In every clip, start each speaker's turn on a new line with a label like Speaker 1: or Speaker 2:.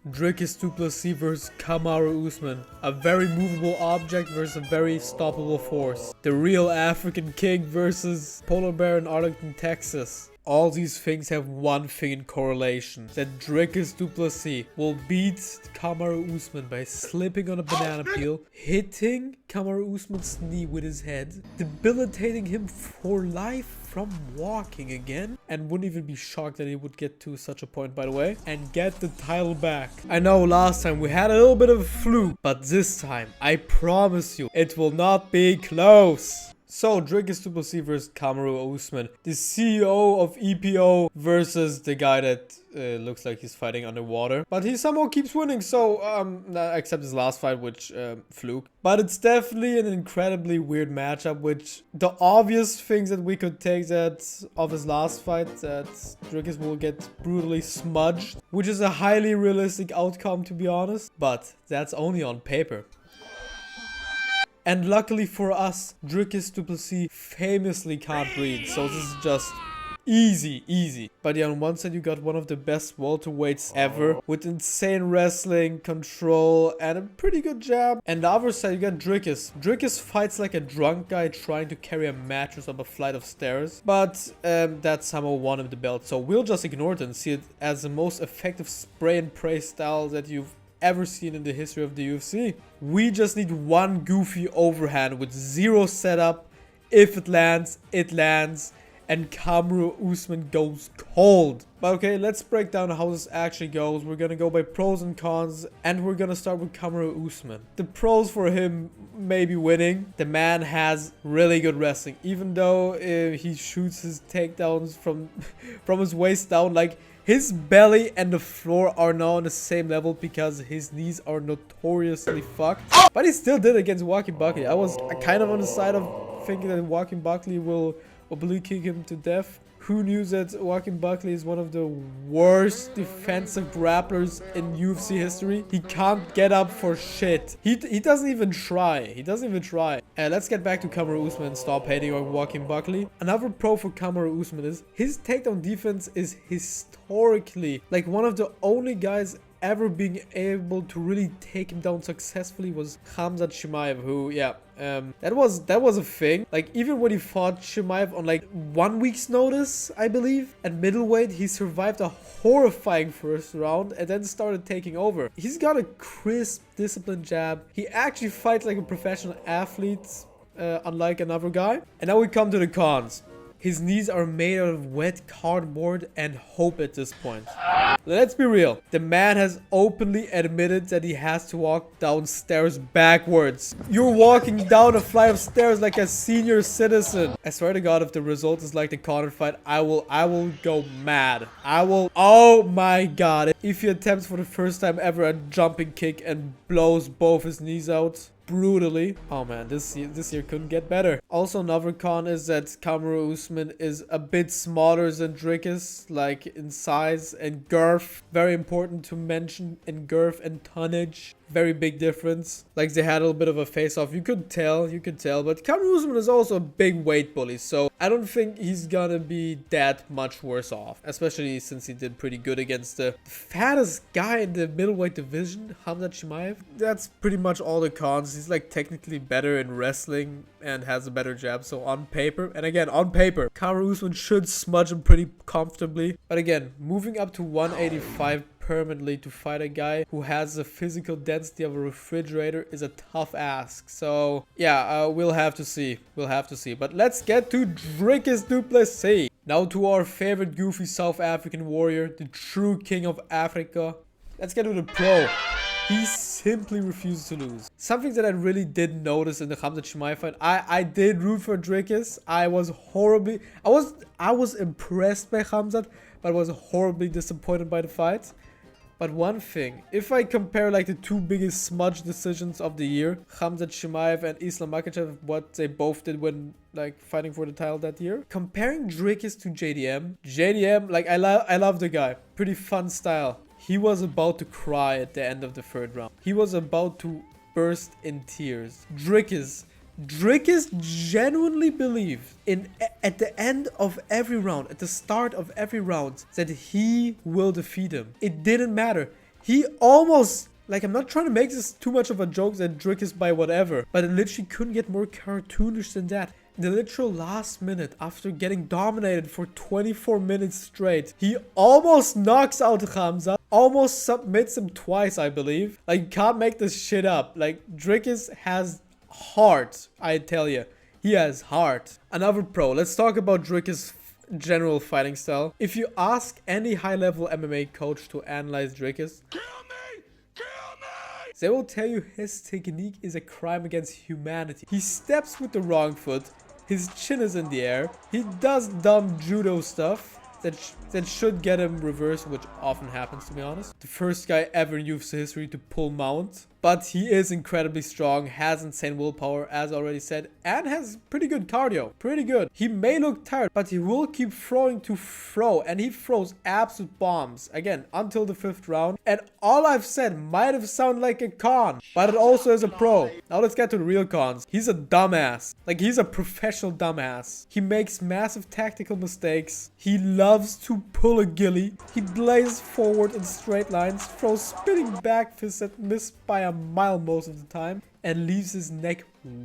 Speaker 1: Dricus Du Plessis versus Kamaru Usman. A very movable object versus a very stoppable force. The real African king versus polar bear in Arlington, Texas. All these things have one thing in correlation. That Dricus Du Plessis will beat Kamaru Usman by slipping on a banana peel, hitting Kamaru Usman's knee with his head, debilitating him for life from walking again, and wouldn't even be shocked that he would get to such a point, by the way, and get the title back. I know last time we had a little bit of a fluke, but this time, I promise you, it will not be close. So, Dricus Du Plessis versus Kamaru Usman. The CEO of EPO versus the guy that looks like he's fighting underwater. But he somehow keeps winning, so, except his last fight, which, fluke. But it's definitely an incredibly weird matchup, which the obvious things that we could take that of his last fight, that Dricus will get brutally smudged, which is a highly realistic outcome, to be honest. But that's only on paper. And luckily for us, Dricus Du Plessis famously can't breathe, so this is just easy. But yeah, on one side you got one of the best welterweights ever, with insane wrestling, control, and a pretty good jab. And the other side you got Dricus. Dricus fights like a drunk guy trying to carry a mattress up a flight of stairs, but that somehow won him the belt. So we'll just ignore it and see it as the most effective spray and pray style that you've ever seen in the history of the UFC. We just need one goofy overhand with zero setup. If it lands, and Kamaru Usman goes cold. But okay, let's break down how this actually goes. We're gonna go by pros and cons, and we're gonna start with Kamaru Usman. The pros for him maybe winning. The man has really good wrestling, even though he shoots his takedowns from his waist down. Like, his belly and the floor are now on the same level because his knees are notoriously fucked. But he still did it against Joaquin Buckley. I was kind of on the side of thinking that Joaquin Buckley will oblique kick him to death. Who knew that Joaquin Buckley is one of the worst defensive grapplers in UFC history? He can't get up for shit. He doesn't even try. Let's get back to Kamaru Usman and stop hating on Joaquin Buckley. Another pro for Kamaru Usman is his takedown defense is historically like one of the only guys ever being able to really take him down successfully was Khamzat Chimaev, who, yeah, that was a thing. Like, even when he fought Chimaev on like 1 week's notice, I believe, at middleweight, he survived a horrifying first round and then started taking over. He's got a crisp, disciplined jab. He actually fights like a professional athlete, unlike another guy. And now we come to the cons. His knees are made out of wet cardboard and hope at this point. Let's be real. The man has openly admitted that he has to walk downstairs backwards. You're walking down a flight of stairs like a senior citizen. I swear to God, if the result is like the Conor fight, I will go mad. Oh my God. If he attempts for the first time ever a jumping kick and blows both his knees out brutally. Oh man, this year couldn't get better. Also, another con is that Kamaru Usman is a bit smaller than Dricus, like in size and girth. Very important to mention, in girth and tonnage. Very big difference. Like, they had a little bit of a face-off. You could tell. But Kamaru Usman is also a big weight bully, so I don't think he's gonna be that much worse off. Especially since he did pretty good against the fattest guy in the middleweight division, Khamzat Chimaev. That's pretty much all the cons. He's like technically better in wrestling and has a better jab. So on paper, and again, on paper, Kamaru Usman should smudge him pretty comfortably. But again, moving up to 185 permanently to fight a guy who has the physical density of a refrigerator is a tough ask. So yeah, we'll have to see. But let's get to Dricus Du Plessis. Now to our favorite goofy South African warrior, the true king of Africa. Let's get to the pro. He simply refuses to lose. Something that I really did notice in the Khamzat Chimaev fight. I did root for Dricus. I was impressed by Khamzat, but I was horribly disappointed by the fight. But one thing, if I compare like the two biggest smudge decisions of the year, Khamzat Chimaev and Islam Makhachev, what they both did when like fighting for the title that year, comparing Dricus to JDM, like I love the guy, pretty fun style. He was about to cry at the end of the third round. He was about to burst in tears. Dricus genuinely believed at the end of every round, at the start of every round, that he will defeat him. It didn't matter. He almost, like, I'm not trying to make this too much of a joke that Dricus by whatever, but it literally couldn't get more cartoonish than that. In the literal last minute, after getting dominated for 24 minutes straight, he almost knocks out Khamzat, almost submits him twice, I believe. Like, you can't make this shit up. Like, Dricus has heart, I tell you. He has heart. Another pro. Let's talk about Dricus' general fighting style. If you ask any high-level MMA coach to analyze Dricus, they will tell you his technique is a crime against humanity. He steps with the wrong foot. His chin is in the air. He does dumb judo stuff that should get him reversed, which often happens, to be honest. The first guy ever in UFC history to pull mount. But he is incredibly strong, has insane willpower, as already said, and has pretty good cardio. Pretty good. He may look tired, but he will keep throwing to throw, and he throws absolute bombs. Again, until the 5th round. And all I've said might have sounded like a con, but it also is a pro. Now let's get to the real cons. He's a dumbass. Like, he's a professional dumbass. He makes massive tactical mistakes. He loves to pull a ghillie. He blazes forward in straight lines, throws spinning back fists that miss by a mile most of the time, and leaves his neck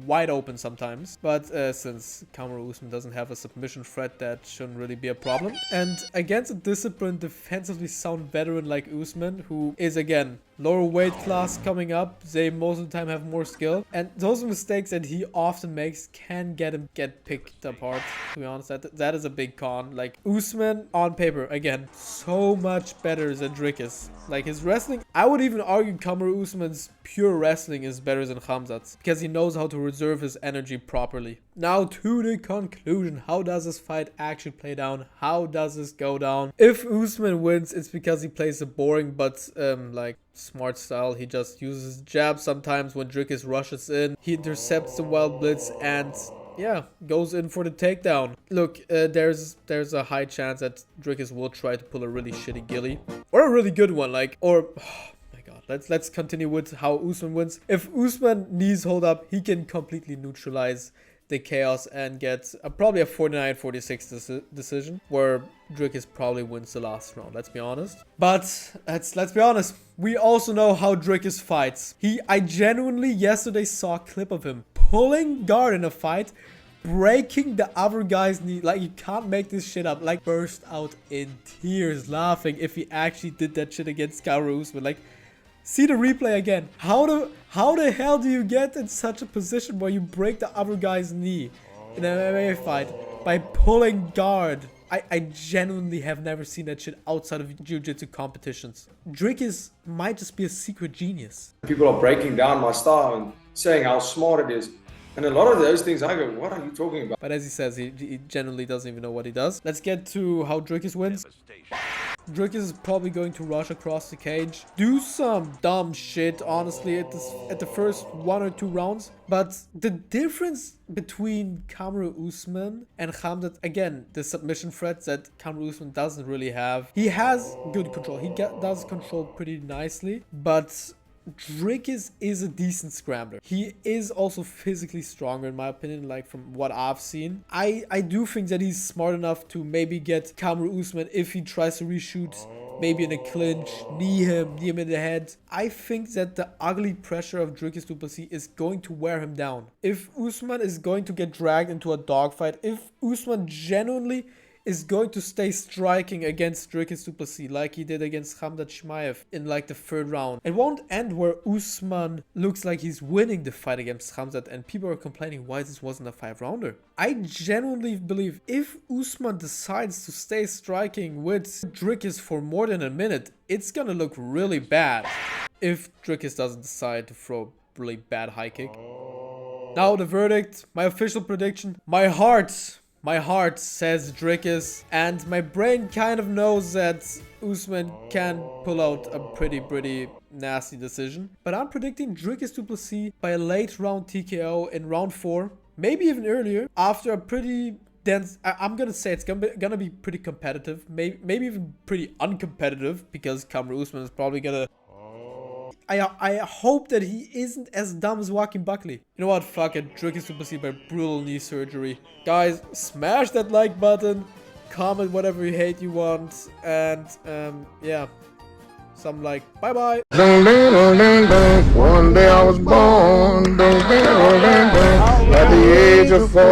Speaker 1: wide open sometimes. But since Kamaru Usman doesn't have a submission threat, that shouldn't really be a problem. And against a disciplined, defensively sound veteran like Usman, who is, again, lower weight class coming up, they most of the time have more skill. And those mistakes that he often makes can get picked apart, to be honest. That is a big con. Like, Usman, on paper, again, so much better than Dricus. Like, his wrestling, I would even argue Kamaru Usman's pure wrestling is better than Khamzat's, because he knows how to reserve his energy properly. Now to the conclusion. How does this fight actually play down? How does this go down? If Usman wins, it's because he plays a boring but like smart style. He just uses his jab sometimes when Dricus rushes in. He intercepts the wild blitz and yeah, goes in for the takedown. Look, there's a high chance that Dricus will try to pull a really shitty ghillie, or a really good one, like, or let's continue with how Usman wins. If Usman knees hold up, he can completely neutralize the chaos and get probably a 49-46 decision, where Dricus probably wins the last round, let's be honest. But let's be honest, we also know how Dricus fights. I genuinely yesterday saw a clip of him pulling guard in a fight, breaking the other guy's knee. Like, you can't make this shit up. Like, burst out in tears laughing if he actually did that shit against Kamaru Usman. Like, see the replay again. How the hell do you get in such a position where you break the other guy's knee in an MMA fight by pulling guard? I genuinely have never seen that shit outside of jiu-jitsu competitions. Dricus might just be a secret genius.
Speaker 2: People are breaking down my style and saying how smart it is. And a lot of those things, I go, what are you talking about?
Speaker 1: But as he says, he generally doesn't even know what he does. Let's get to how Dricus wins. Dricus is probably going to rush across the cage, do some dumb shit, honestly, at the first 1 or 2 rounds. But the difference between Kamaru Usman and Khamzat, again, the submission threats that Kamaru Usman doesn't really have. He has good control. He does control pretty nicely, but Dricus is a decent scrambler. He is also physically stronger, in my opinion, like from what I've seen. I do think that he's smart enough to maybe get Kamaru Usman, if he tries to reshoot, maybe in a clinch, knee him in the head. I think that the ugly pressure of Dricus Du Plessis is going to wear him down. If Usman is going to get dragged into a dogfight, if Usman genuinely is going to stay striking against Dricus Du Plessis like he did against Khamzat Chimaev in like the 3rd round, it won't end where Usman looks like he's winning the fight against Khamzat and people are complaining why this wasn't a 5-rounder. I genuinely believe if Usman decides to stay striking with Dricus for more than a minute, it's gonna look really bad if Dricus doesn't decide to throw a really bad high kick. Now the verdict, my official prediction, my heart says Dricus, and my brain kind of knows that Usman can pull out a pretty nasty decision. But I'm predicting Dricus Du Plessis by a late round TKO in round 4, maybe even earlier, after a pretty dense, I'm gonna say it's gonna be pretty competitive, maybe even pretty uncompetitive, because Kamaru Usman is probably gonna... I hope that he isn't as dumb as Joaquin Buckley. You know what? Fuck it. Dricus Du Plessis by brutal knee surgery. Guys, smash that like button. Comment whatever you hate you want. And, yeah. So I'm like, bye bye.
Speaker 3: One day I was born at the age of 4.